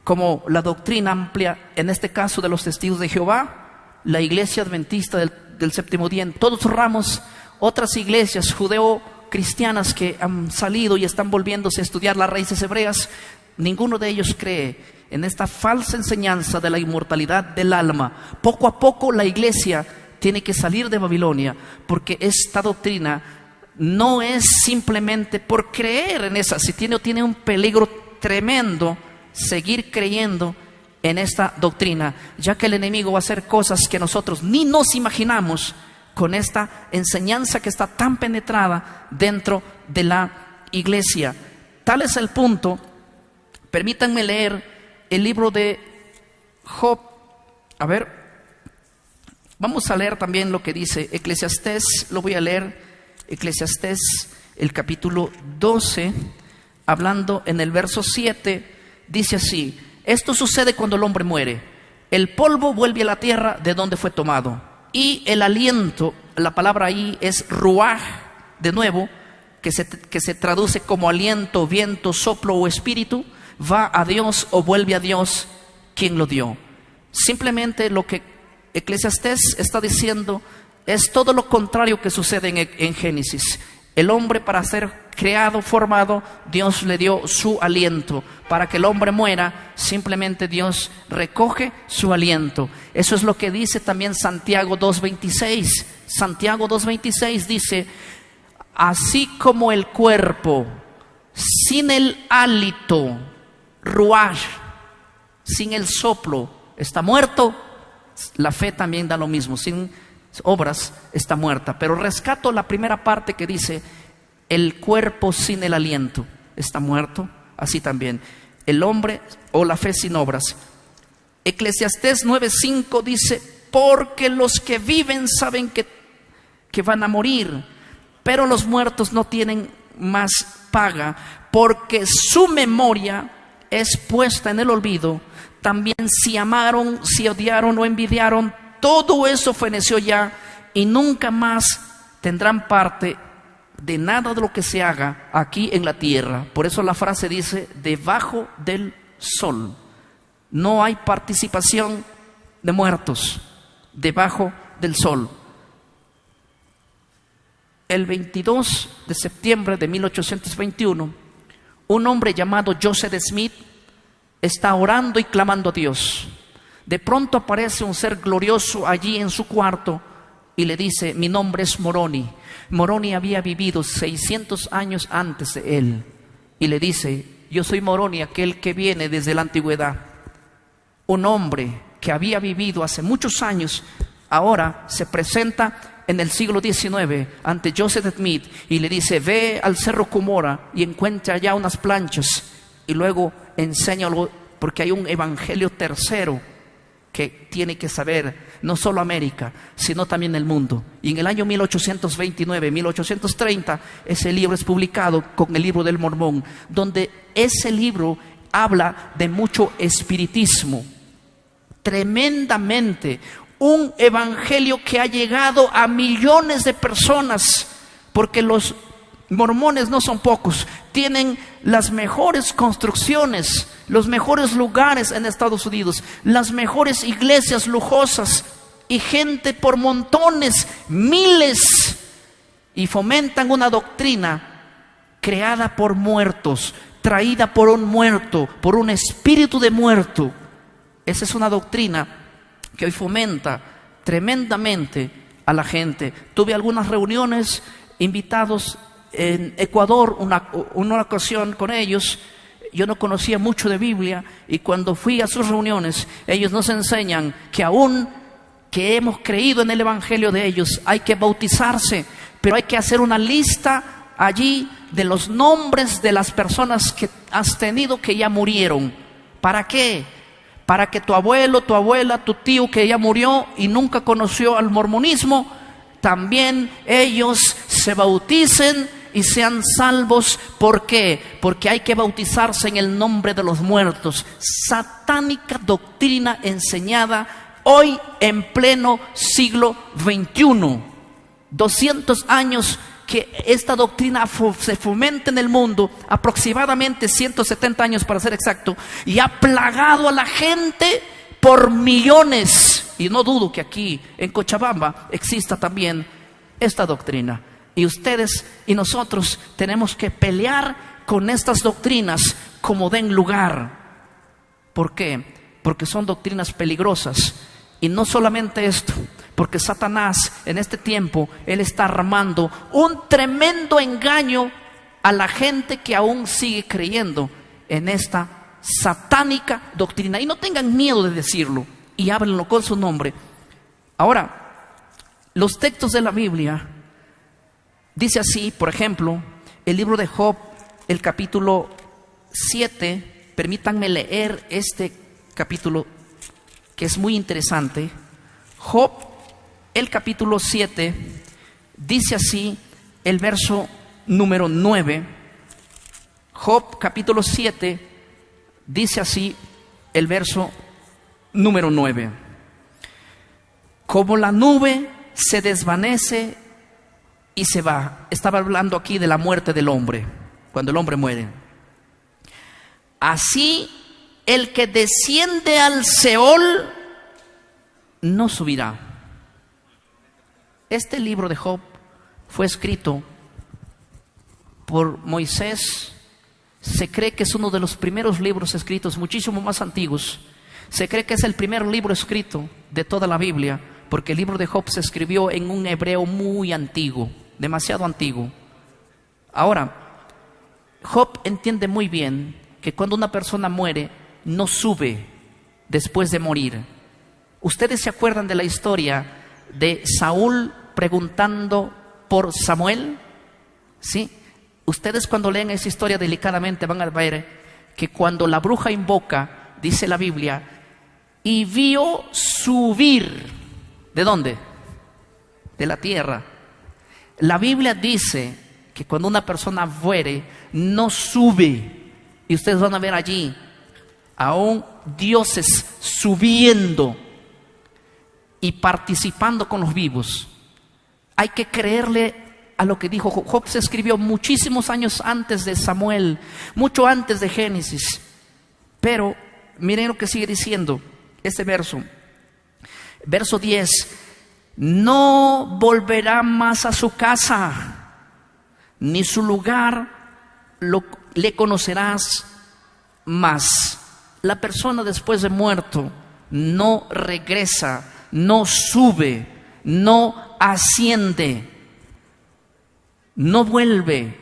como la doctrina amplia, en este caso de los testigos de Jehová, la iglesia adventista del séptimo día, en todos los ramos, otras iglesias judeo-cristianas que han salido y están volviéndose a estudiar las raíces hebreas. Ninguno de ellos cree en esta falsa enseñanza de la inmortalidad del alma. Poco a poco la iglesia tiene que salir de Babilonia, porque esta doctrina no es simplemente por creer en esa, si tiene un peligro tremendo seguir creyendo en esta doctrina, ya que el enemigo va a hacer cosas que nosotros ni nos imaginamos con esta enseñanza que está tan penetrada dentro de la iglesia. Tal es el punto. Permítanme leer el libro de Job. A ver, vamos a leer también lo que dice Eclesiastés. Lo voy a leer. Eclesiastés, el capítulo 12, hablando en el verso 7, dice así: esto sucede cuando el hombre muere. El polvo vuelve a la tierra de donde fue tomado, y el aliento, la palabra ahí es ruaj, de nuevo, que se traduce como aliento, viento, soplo o espíritu, va a Dios o vuelve a Dios quien lo dio. Simplemente lo que Eclesiastés está diciendo es todo lo contrario que sucede en Génesis. El hombre, para ser creado, formado, Dios le dio su aliento. Para que el hombre muera, simplemente Dios recoge su aliento. Eso es lo que dice también Santiago 2:26. Santiago 2:26 dice: así como el cuerpo sin el hálito, ruaj, sin el soplo, está muerto, la fe también da lo mismo. Sin obras está muerta. Pero rescato la primera parte que dice: el cuerpo sin el aliento está muerto. Así también el hombre o la fe sin obras. Eclesiastés 9:5 dice: porque los que viven saben que van a morir, pero los muertos no tienen más paga, porque su memoria es puesta en el olvido. También si amaron, si odiaron o envidiaron, todo eso feneció ya, y nunca más tendrán parte de nada de lo que se haga aquí en la tierra. Por eso la frase dice: debajo del sol. No hay participación de muertos debajo del sol. El 22 de septiembre de 1821, un hombre llamado Joseph Smith está orando y clamando a Dios. De pronto aparece un ser glorioso allí en su cuarto y le dice: mi nombre es Moroni. Moroni había vivido 600 años antes de él. Y le dice: yo soy Moroni, aquel que viene desde la antigüedad. Un hombre que había vivido hace muchos años, ahora se presenta en el siglo XIX ante Joseph Smith y le dice: ve al Cerro Cumorah y encuentra allá unas planchas y luego enséñalo, porque hay un evangelio tercero que tiene que saber no solo América, sino también el mundo. Y en el año 1829, 1830, ese libro es publicado con el Libro del Mormón, donde ese libro habla de mucho espiritismo, tremendamente. Un evangelio que ha llegado a millones de personas, porque los mormones no son pocos, tienen las mejores construcciones, los mejores lugares en Estados Unidos, las mejores iglesias lujosas y gente por montones, miles, y fomentan una doctrina creada por muertos, traída por un muerto, por un espíritu de muerto. Esa es una doctrina que hoy fomenta tremendamente a la gente. Tuve algunas reuniones, invitados en Ecuador, una ocasión con ellos. Yo no conocía mucho de Biblia, y cuando fui a sus reuniones, ellos nos enseñan que aún que hemos creído en el evangelio de ellos, hay que bautizarse, pero hay que hacer una lista allí de los nombres de las personas que has tenido que ya murieron. ¿Para qué? Para que tu abuelo, tu abuela, tu tío que ya murió y nunca conoció al mormonismo, también ellos se bauticen y sean salvos. ¿Por qué? Porque hay que bautizarse en el nombre de los muertos. Satánica doctrina enseñada hoy en pleno siglo XXI. 200 años que esta doctrina se fomenta en el mundo, aproximadamente 170 años para ser exacto, y ha plagado a la gente por millones. Y no dudo que aquí en Cochabamba exista también esta doctrina. Y ustedes y nosotros tenemos que pelear con estas doctrinas como den lugar. ¿Por qué? Porque son doctrinas peligrosas. Y no solamente esto, porque Satanás en este tiempo, él está armando un tremendo engaño a la gente que aún sigue creyendo en esta satánica doctrina. Y no tengan miedo de decirlo, y háblenlo con su nombre. Ahora, los textos de la Biblia dice así, por ejemplo, el libro de Job, el capítulo 7. Permítanme leer este capítulo que es muy interesante. Job, el capítulo 7, dice así el verso número 9. Job, capítulo 7, dice así el verso número 9. Como la nube se desvanece y se va. Estaba hablando aquí de la muerte del hombre, cuando el hombre muere. Así el que desciende al Seol no subirá. Este libro de Job fue escrito por Moisés. Se cree que es uno de los primeros libros escritos, muchísimo más antiguos. Se cree que es el primer libro escrito de toda la Biblia, porque el libro de Job se escribió en un hebreo muy antiguo, demasiado antiguo. Ahora, Job entiende muy bien que cuando una persona muere, no sube después de morir. ¿Ustedes se acuerdan de la historia de Saúl preguntando por Samuel? ¿Sí? Ustedes cuando leen esa historia delicadamente van a ver que cuando la bruja invoca, dice la Biblia, y vio subir. ¿De dónde? De la tierra. La Biblia dice que cuando una persona muere, no sube. Y ustedes van a ver allí aún dioses subiendo y participando con los vivos. Hay que creerle a lo que dijo Job. Job se escribió muchísimos años antes de Samuel, mucho antes de Génesis. Pero miren lo que sigue diciendo este verso. Verso 10. No volverá más a su casa, ni su lugar le conocerás más. la persona después de muerto no regresa, no sube, no asciende, no vuelve.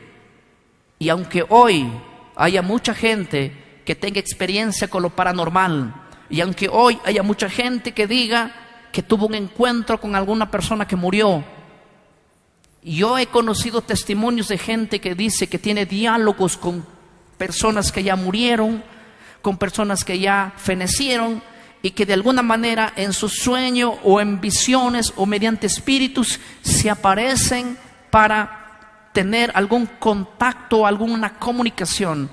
Y aunque hoy haya mucha gente que tenga experiencia con lo paranormal, y aunque hoy haya mucha gente que diga que tuvo un encuentro con alguna persona que murió, yo he conocido testimonios de gente que dice que tiene diálogos con personas que ya murieron, con personas que ya fenecieron, y que de alguna manera en su sueño o en visiones o mediante espíritus se aparecen para tener algún contacto, alguna comunicación.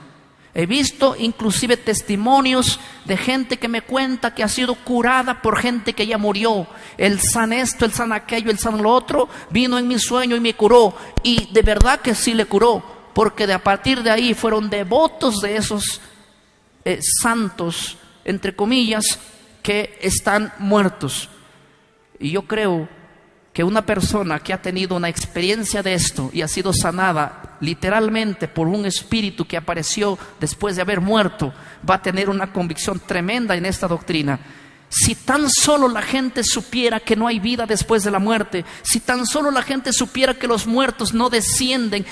He visto inclusive testimonios de gente que me cuenta que ha sido curada por gente que ya murió. El san esto, el san aquello, el san lo otro, vino en mi sueño y me curó. Y de verdad que sí le curó, porque a partir de ahí fueron devotos de esos santos, entre comillas, que están muertos. Y yo creo que una persona que ha tenido una experiencia de esto y ha sido sanada literalmente por un espíritu que apareció después de haber muerto, va a tener una convicción tremenda en esta doctrina. Si tan solo la gente supiera que no hay vida después de la muerte, si tan solo la gente supiera que los muertos no descienden,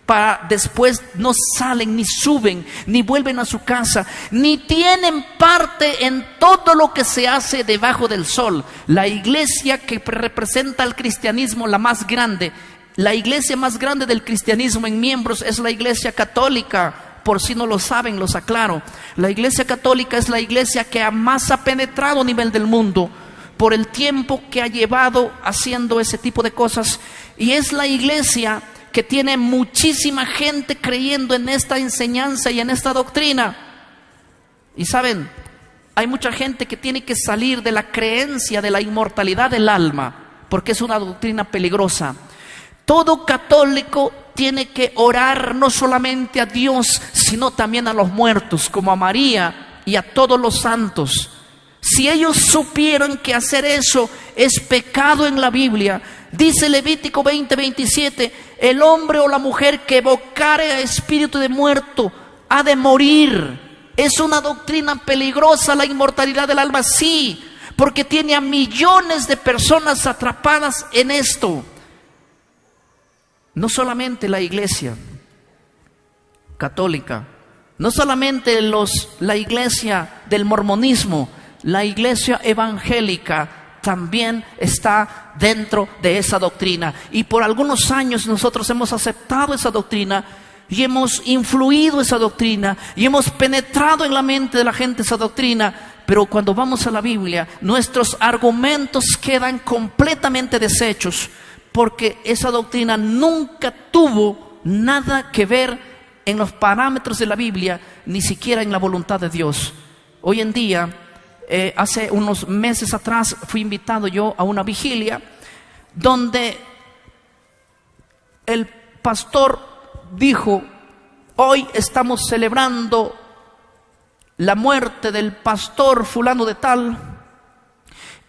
para después no salen, ni suben, ni vuelven a su casa, ni tienen parte en todo lo que se hace debajo del sol. La iglesia que representa al cristianismo, la más grande, la iglesia más grande del cristianismo en miembros es la iglesia católica. Por si no lo saben, los aclaro. La iglesia católica es la iglesia que más ha penetrado a nivel del mundo por el tiempo que ha llevado haciendo ese tipo de cosas, y es la iglesia que tiene muchísima gente creyendo en esta enseñanza y en esta doctrina. Y saben, hay mucha gente que tiene que salir de la creencia de la inmortalidad del alma, porque es una doctrina peligrosa. Todo católico tiene que orar no solamente a Dios, sino también a los muertos, como a María y a todos los santos. Si ellos supieran que hacer eso es pecado en la Biblia, dice Levítico 20:27, el hombre o la mujer que evocare a espíritu de muerto ha de morir. Es una doctrina peligrosa la inmortalidad del alma, sí, porque tiene a millones de personas atrapadas en esto. No solamente la iglesia católica, no solamente la iglesia del mormonismo, la iglesia evangélica también está dentro de esa doctrina. Y por algunos años nosotros hemos aceptado esa doctrina y hemos influido esa doctrina y hemos penetrado en la mente de la gente esa doctrina. Pero cuando vamos a la Biblia, nuestros argumentos quedan completamente deshechos, porque esa doctrina nunca tuvo nada que ver en los parámetros de la Biblia, ni siquiera en la voluntad de Dios. Hoy en día, hace unos meses atrás fui invitado yo a una vigilia donde el pastor dijo: hoy estamos celebrando la muerte del pastor fulano de tal,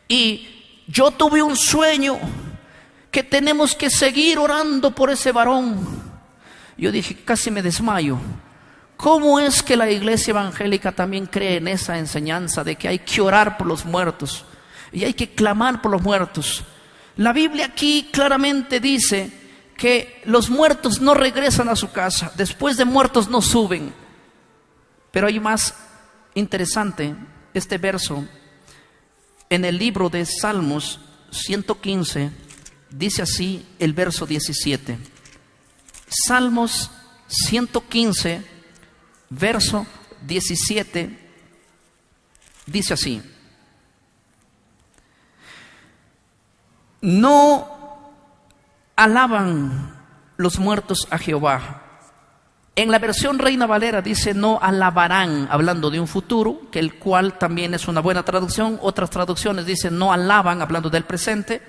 y yo tuve un sueño que tenemos que seguir orando por ese varón. Yo dije, casi me desmayo. ¿Cómo es que la iglesia evangélica también cree en esa enseñanza de que hay que orar por los muertos y hay que clamar por los muertos? La Biblia aquí claramente dice que los muertos no regresan a su casa, después de muertos no suben. Pero hay más interesante este verso en el libro de Salmos 115, dice así el verso 17. Salmos 115, verso 17, dice así: no alaban los muertos a Jehová. En la versión Reina Valera dice no alabarán, hablando de un futuro, que el cual también es una buena traducción. Otras traducciones dicen no alaban, hablando del presente.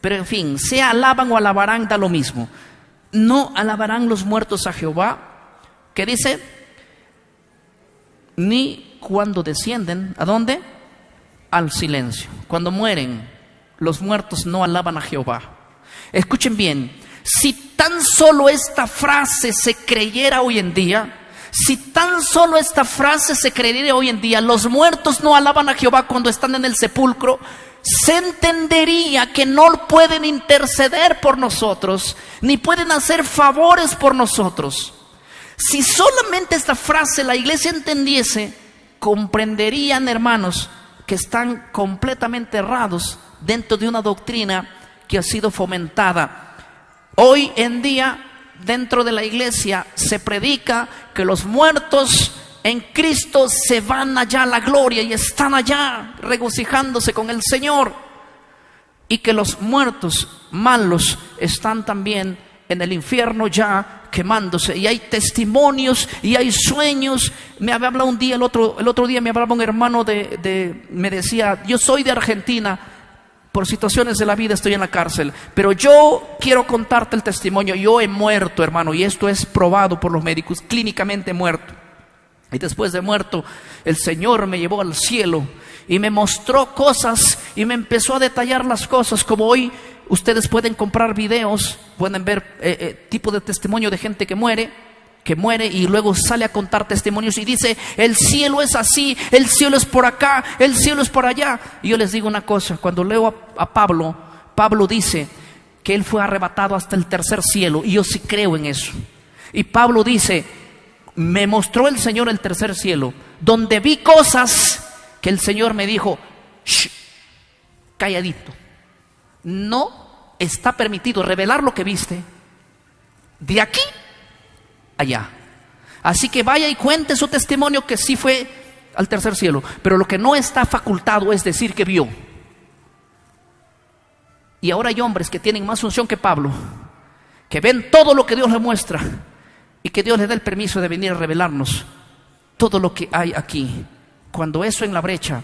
Pero en fin, sea alaban o alabarán, da lo mismo. No alabarán los muertos a Jehová, que dice, ni cuando descienden, ¿a dónde? Al silencio. Cuando mueren, los muertos no alaban a Jehová. Escuchen bien, si tan solo esta frase se creyera hoy en día, Si tan solo esta frase se creyera hoy en día, los muertos no alaban a Jehová cuando están en el sepulcro, se entendería que no pueden interceder por nosotros, ni pueden hacer favores por nosotros. Si solamente esta frase la iglesia entendiese, comprenderían, hermanos, que están completamente errados dentro de una doctrina que ha sido fomentada. Hoy en día, dentro de la iglesia, se predica que los muertos en Cristo se van allá a la gloria y están allá regocijándose con el Señor, y que los muertos malos están también en el infierno ya quemándose. Y hay testimonios y hay sueños. Me habla un día, el otro día me hablaba un hermano me decía: yo soy de Argentina, por situaciones de la vida estoy en la cárcel, pero yo quiero contarte el testimonio. Yo he muerto, hermano, y esto es probado por los médicos, clínicamente muerto. Y después de muerto, el Señor me llevó al cielo y me mostró cosas y me empezó a detallar las cosas. Como hoy ustedes pueden comprar videos, pueden ver tipo de testimonio de gente que muere y luego sale a contar testimonios y dice: el cielo es así, el cielo es por acá, el cielo es por allá. Y yo les digo una cosa: cuando leo a Pablo dice que él fue arrebatado hasta el tercer cielo, y yo sí creo en eso. Y Pablo dice: me mostró el Señor el tercer cielo, donde vi cosas que el Señor me dijo: shh, calladito, no está permitido revelar lo que viste de aquí allá. Así que vaya y cuente su testimonio que sí fue al tercer cielo, pero lo que no está facultado es decir que vio. Y ahora hay hombres que tienen más unción que Pablo, que ven todo lo que Dios les muestra, y que Dios les da el permiso de venir a revelarnos todo lo que hay aquí, cuando eso en la brecha,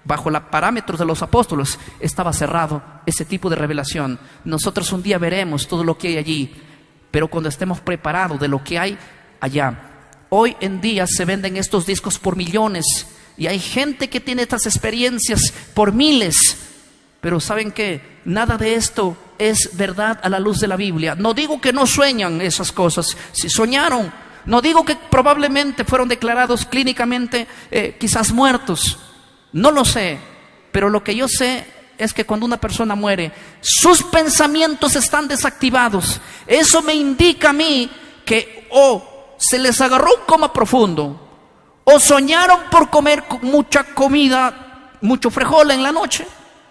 bajo los parámetros de los apóstoles, estaba cerrado ese tipo de revelación. Nosotros un día veremos todo lo que hay allí, pero cuando estemos preparados de lo que hay allá. Hoy en día se venden estos discos por millones, y hay gente que tiene estas experiencias por miles. Pero ¿saben qué? Nada de esto es verdad a la luz de la Biblia. No digo que no sueñan esas cosas, si soñaron. No digo que probablemente fueron declarados clínicamente quizás muertos. No lo sé, pero lo que yo sé es que cuando una persona muere, sus pensamientos están desactivados. Eso me indica a mí que o se les agarró un coma profundo, o soñaron por comer mucha comida, mucho frijol en la noche.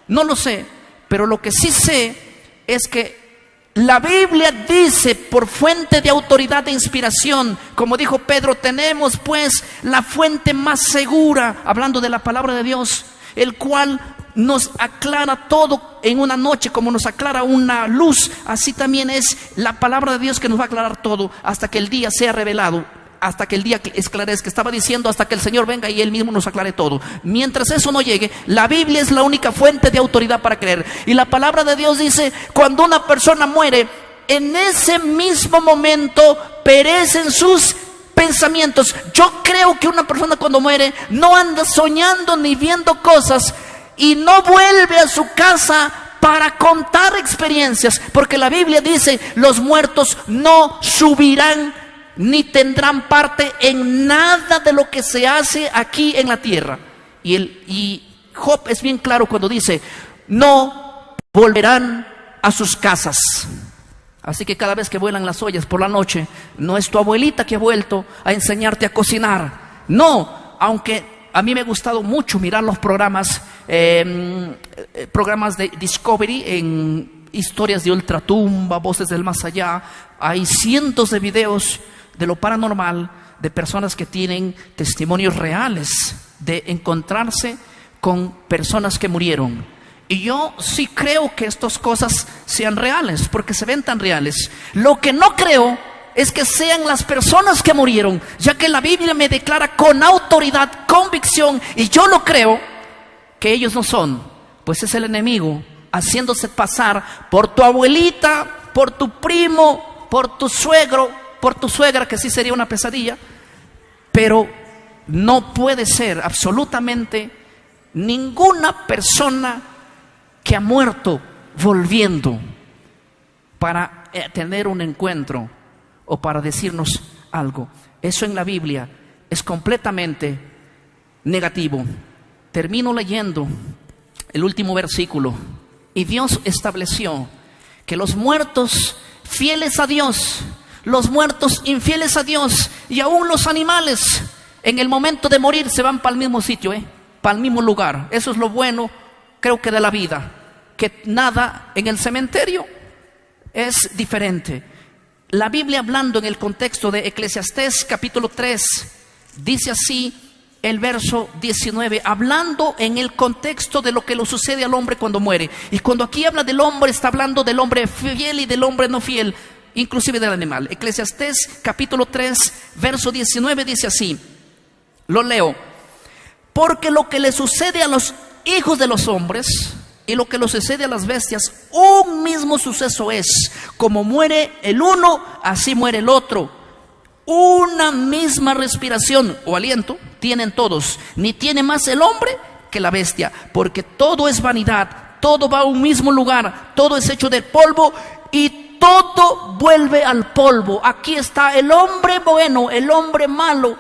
No lo sé, pero lo que sí sé es que la Biblia dice, por fuente de autoridad de inspiración, como dijo Pedro: tenemos pues la fuente más segura, hablando de la palabra de Dios, el cual nos aclara todo en una noche, como nos aclara una luz. Así también es la palabra de Dios, que nos va a aclarar todo hasta que el día sea revelado, hasta que el día esclarezca. Estaba diciendo hasta que el Señor venga y Él mismo nos aclare todo. Mientras eso no llegue, la Biblia es la única fuente de autoridad para creer. Y la palabra de Dios dice: cuando una persona muere, en ese mismo momento perecen sus pensamientos. Yo creo que una persona cuando muere no anda soñando ni viendo cosas, y no vuelve a su casa para contar experiencias, porque la Biblia dice: los muertos no subirán ni tendrán parte en nada de lo que se hace aquí en la tierra. Y Job es bien claro cuando dice: no volverán a sus casas. Así que cada vez que vuelan las ollas por la noche, no es tu abuelita que ha vuelto a enseñarte a cocinar. No, aunque a mí me ha gustado mucho mirar los programas de Discovery, en historias de ultratumba, voces del más allá. Hay cientos de videos de lo paranormal, de personas que tienen testimonios reales de encontrarse con personas que murieron. Y yo sí creo que estas cosas sean reales, porque se ven tan reales. Lo que no creo es que sean las personas que murieron, ya que la Biblia me declara con autoridad, convicción, y yo lo creo, que ellos no son. Pues es el enemigo haciéndose pasar por tu abuelita, por tu primo, por tu suegro, por tu suegra, que sí sería una pesadilla. Pero no puede ser absolutamente ninguna persona que ha muerto volviendo para tener un encuentro o para decirnos algo. Eso en la Biblia es completamente negativo. Termino leyendo el último versículo. Y Dios estableció que los muertos fieles a Dios, los muertos infieles a Dios y aún los animales, en el momento de morir se van para el mismo sitio, para el mismo lugar. Eso es lo bueno, creo que de la vida, que nada en el cementerio es diferente. La Biblia, hablando en el contexto de Eclesiastés capítulo 3, dice así el verso 19, hablando en el contexto de lo que le sucede al hombre cuando muere. Y cuando aquí habla del hombre, está hablando del hombre fiel y del hombre no fiel, inclusive del animal. Eclesiastés capítulo 3, verso 19 dice así, lo leo: porque lo que le sucede a los hijos de los hombres y lo que le sucede a las bestias, un mismo suceso es. Como muere el uno, así muere el otro. Una misma respiración o aliento tienen todos, ni tiene más el hombre que la bestia, porque todo es vanidad, todo va a un mismo lugar, todo es hecho de polvo y todo vuelve al polvo. Aquí está el hombre bueno, el hombre malo,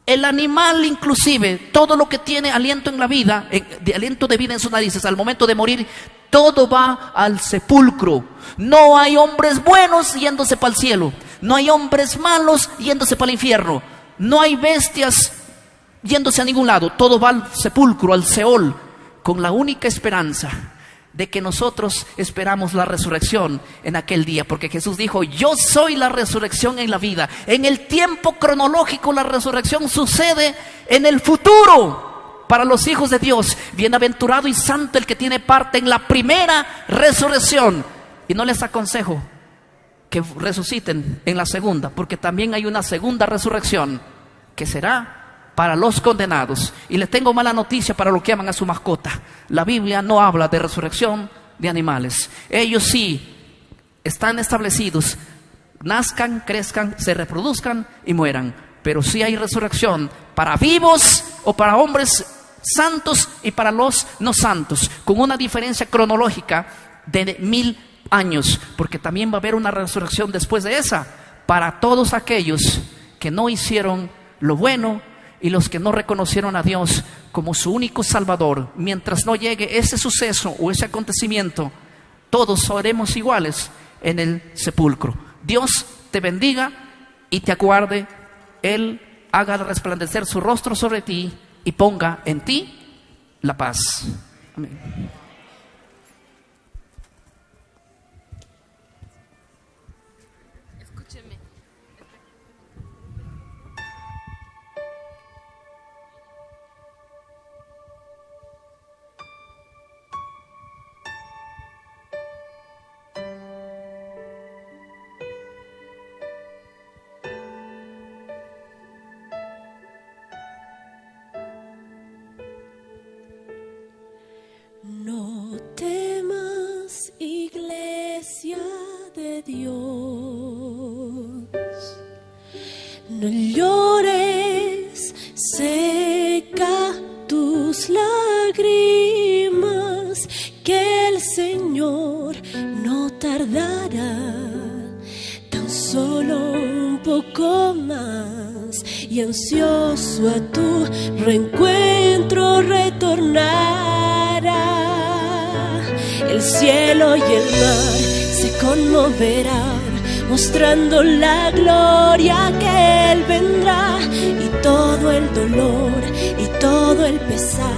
el animal inclusive, todo lo que tiene aliento en la vida, aliento de vida en sus narices, al momento de morir, todo va al sepulcro. No hay hombres buenos yéndose para el cielo, no hay hombres malos yéndose para el infierno, no hay bestias yéndose a ningún lado, todo va al sepulcro, al Seol, con la única esperanza de que nosotros esperamos la resurrección en aquel día, porque Jesús dijo: yo soy la resurrección en la vida. En el tiempo cronológico la resurrección sucede en el futuro para los hijos de Dios. Bienaventurado y santo el que tiene parte en la primera resurrección. Y no les aconsejo que resuciten en la segunda, porque también hay una segunda resurrección que será para los condenados. Y les tengo mala noticia para los que aman a su mascota: la Biblia no habla de resurrección de animales. Ellos sí están establecidos, nazcan, crezcan, se reproduzcan y mueran. Pero sí hay resurrección para vivos o para hombres santos y para los no santos, con una diferencia cronológica de 1000 años, porque también va a haber una resurrección después de esa para todos aquellos que no hicieron lo bueno y los que no reconocieron a Dios como su único Salvador. Mientras no llegue ese suceso o ese acontecimiento, todos seremos iguales en el sepulcro. Dios te bendiga y te aguarde. Él haga resplandecer su rostro sobre ti y ponga en ti la paz. Amén. No temas, iglesia de Dios, no llores, seca tus lágrimas, que el Señor no tardará, tan solo un poco más, y ansioso a tu reencuentro retornará. El cielo y el mar se conmoverán, mostrando la gloria que Él vendrá, y todo el dolor y todo el pesar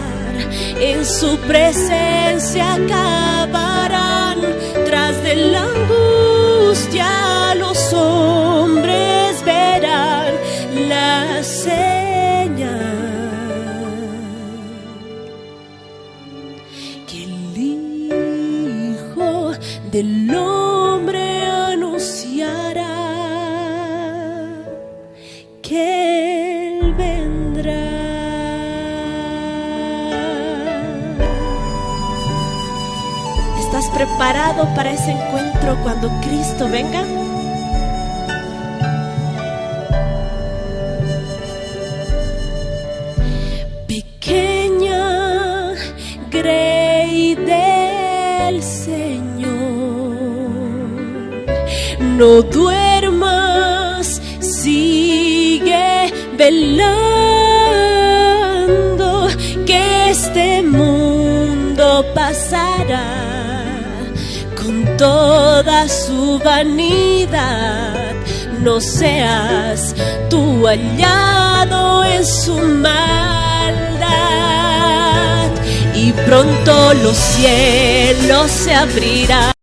en su presencia acabarán. Tras de la angustia los hombres verán la señal que el Hijo del Hombre anunciará, que Él vendrá. ¿Estás preparado para ese encuentro cuando Cristo venga? Pequeña grey del Señor, no duermas velando que este mundo pasará con toda su vanidad. No seas tú hallado en su maldad, y pronto los cielos se abrirán.